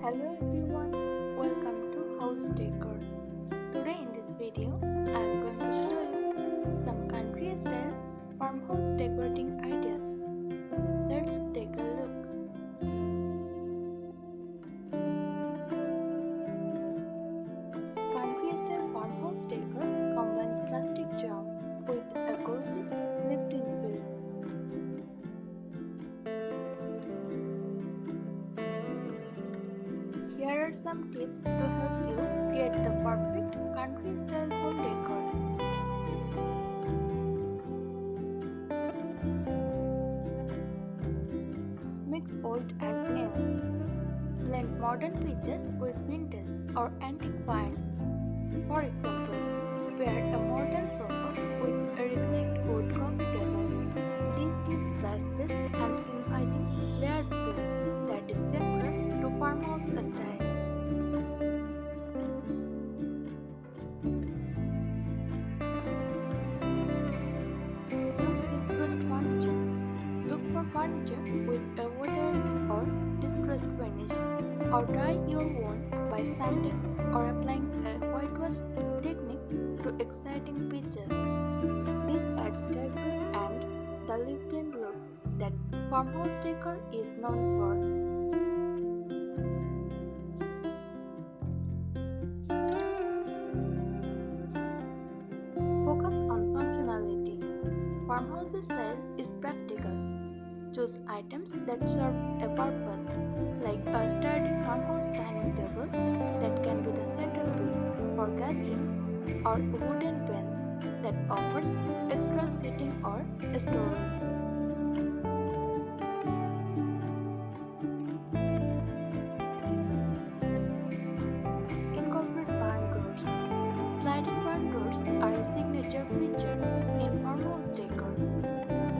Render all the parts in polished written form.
Hello everyone, welcome to House Decor. Today in this video, I am going to show you some country style farmhouse decorating ideas. Let's take a look. Country style farmhouse decor combines rustic charm with a cozy, lived-in feel. Here are some tips to help you create the perfect country-style home decor. Mix old and new. Blend modern features with vintage or antique finds. For example, pair a modern sofa with a reclaimed wood coffee table. This gives the space an inviting, layered feel that is similar to farmhouse style. Use distressed furniture. Look for furniture with a weathered or distressed finish, or dye your wound by sanding or applying a whitewash technique to exciting pitches. This adds character and the lived-in look that farmhouse decor is known for. Focus on functionality. Farmhouse style is practical. Choose items that serve a purpose, like a sturdy farmhouse dining table that can be the centerpiece for gatherings, or a wooden bench that offers extra seating or storage. Incorporate barn doors. Sliding barn doors are a signature feature in farmhouse decor.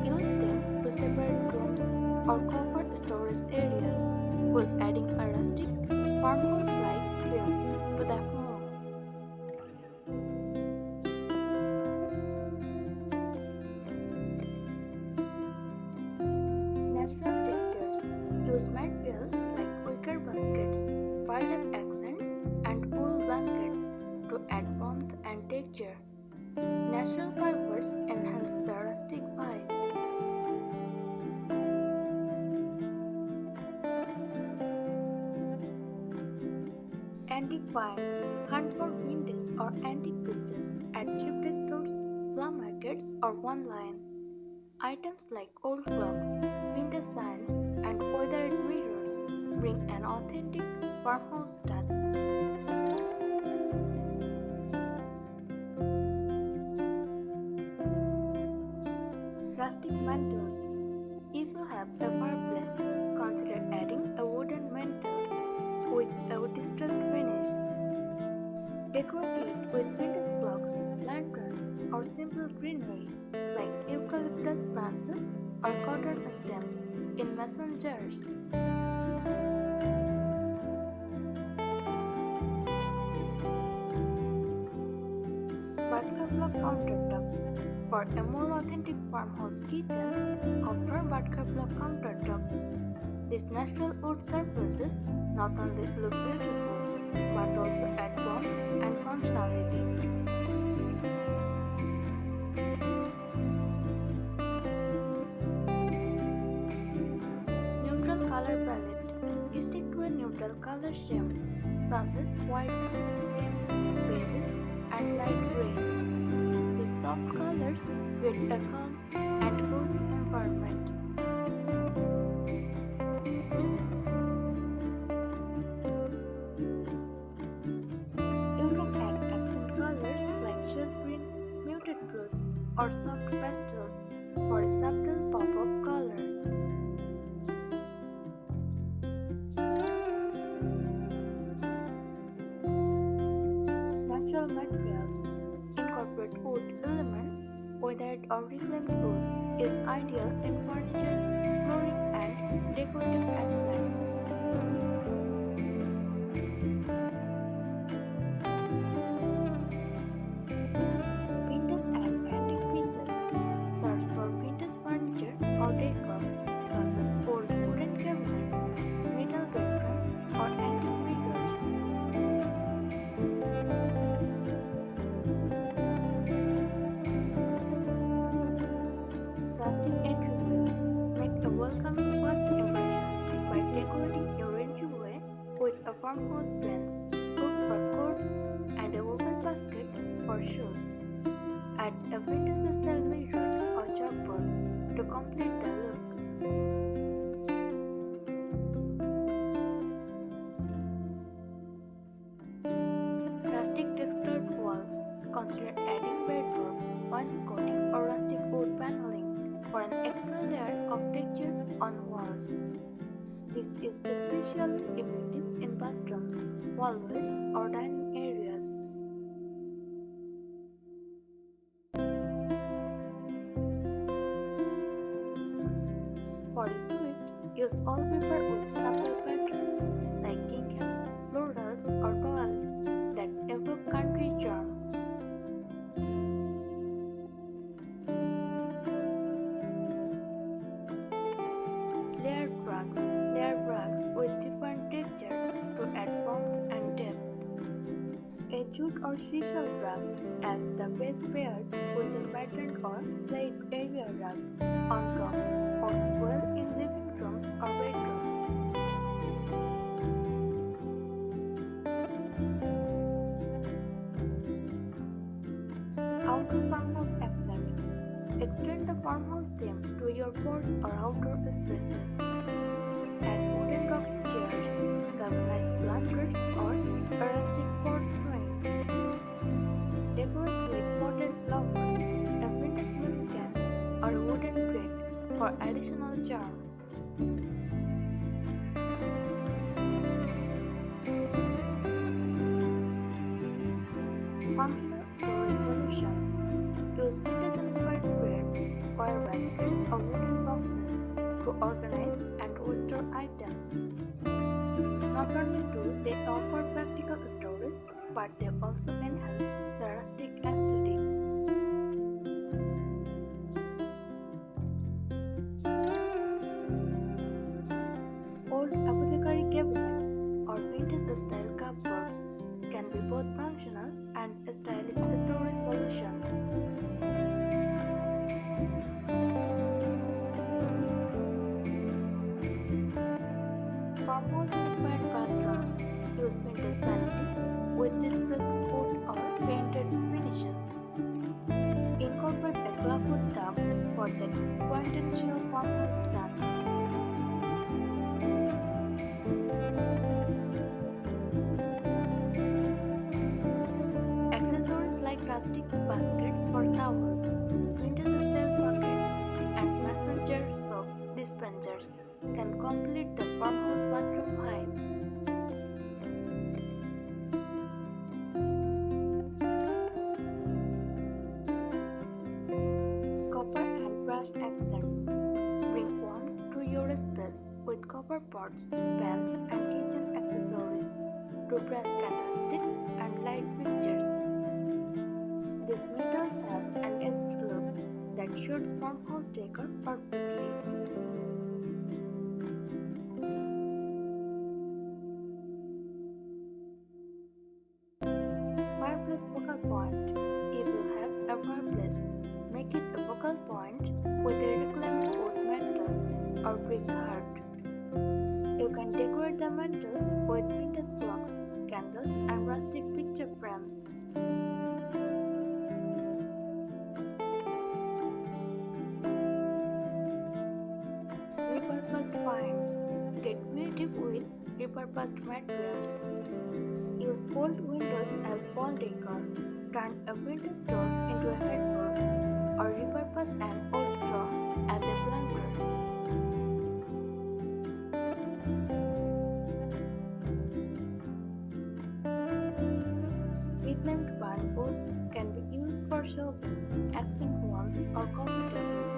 Use them to separate rooms or cover storage areas, while adding a rustic, farmhouse-like feel to the home. Natural textures. Use materials like wicker baskets, burlap accents, and wool blankets to add warmth and texture. Natural fibers enhance the rustic vibe. Antique finds. Hunt for vintage or antique pieces at thrift stores, flea markets, or online. Items like old clocks, vintage signs, and weathered mirrors bring an authentic farmhouse touch. Rustic mantles. If you have a fireplace, consider adding a wooden mantle with a distressed finish. Decorate it with vintage clocks, lanterns, or simple greenery like eucalyptus branches or cotton stems in mason jars. Butker block countertops. For a more authentic farmhouse kitchen, opt for Butker block countertops. These natural wood surfaces not only look beautiful but also add warmth and functionality. Neutral color palette. Stick to a neutral color scheme such as whites, greens, beiges, and light grays. These soft colors create a calm and cozy environment. You can add accent colors like shades green, muted blues, or soft pastels for a subtle pop of color. Natural materials. Incorporate wood elements, weathered or reclaimed wood is ideal in furniture, flooring, and decorative accents. Vintage and antique features. Search for vintage furniture or decor such as old wooden cabinets, metal bedrooms, or antique decorating your entryway with a farmhouse bench, hooks for coats, and a woven basket for shoes. Add a vintage style mirror or chalkboard to complete the look. Rustic textured walls. Consider adding bedboard, wainscoting, or rustic wood paneling for an extra layer of texture on walls. This is especially effective in bathrooms, hallways, or dining areas. For a twist, use wallpaper with subtle patterns like gingham, florals, or toile that evoke country charm. Layered rugs with different textures to add warmth and depth. A jute or seashell rug as the base paired with a patterned or plaid area rug on top works well in living rooms or bedrooms. Outdoor farmhouse accents. Extend the farmhouse theme to your porch or outdoor spaces. Add wooden rocking chairs, galvanized planters, or a rustic porch swing. Decorate with potted flowers, a vintage milk can, or a wooden crate for additional charm. Functional storage solutions. Use vintage-inspired crates, wire baskets, or wooden boxes to organize and store items. Not only do they offer practical storage, but they also enhance the rustic aesthetic. Old apothecary cabinets or vintage-style cupboards can be both functional and stylish storage solutions. Farmhouse-inspired bathrooms use vintage vanities with distressed wood or painted finishes. Incorporate a clawfoot tub for the quintessential farmhouse touch. Accessories like rustic baskets for towels, vintage-style buckets, and messenger soap dispensers can complete the farmhouse bathroom hype. Copper and brushed accents. Bring warmth to your space with copper pots, pans, and kitchen accessories to brush candlesticks and light fixtures. These metals have an aesthetic look that suits farmhouse decor perfectly. Fireplace focal point. If you have a fireplace, make it a focal point with a reclaimed wood mantle or brick hearth. You can decorate the mantle with vintage clocks, candles, and rustic picture frames. Repurposed finds. Get creative with repurposed materials. Use old windows as wall decor. Turn a vintage door into a headboard, or repurpose an old straw as a planter. Reclaimed barn wood can be used for shelving, accent walls, or coffee tables.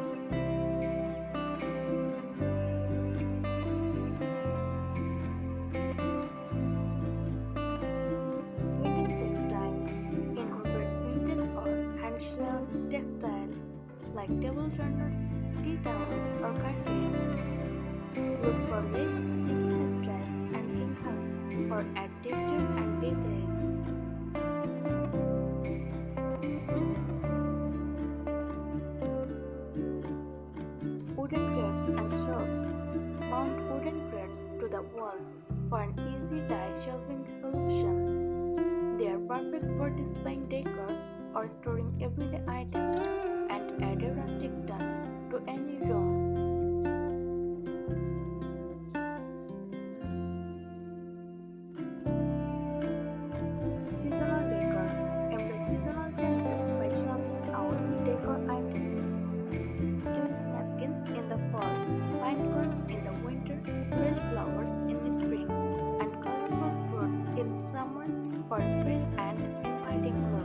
Textiles like table turners, tea towels, or curtains. Look for lace, digging stripes, and gingham for add texture and detail. Wooden crates and shelves. Mount wooden crates to the wall walls for an easy dye shelving solution. They are perfect for displaying decor or storing everyday items and add a rustic touch to any room. Seasonal decor. Embrace seasonal changes by swapping out decor items. Use napkins in the fall, pine cones in the winter, fresh flowers in the spring, and colorful fruits in summer for a fresh and inviting look.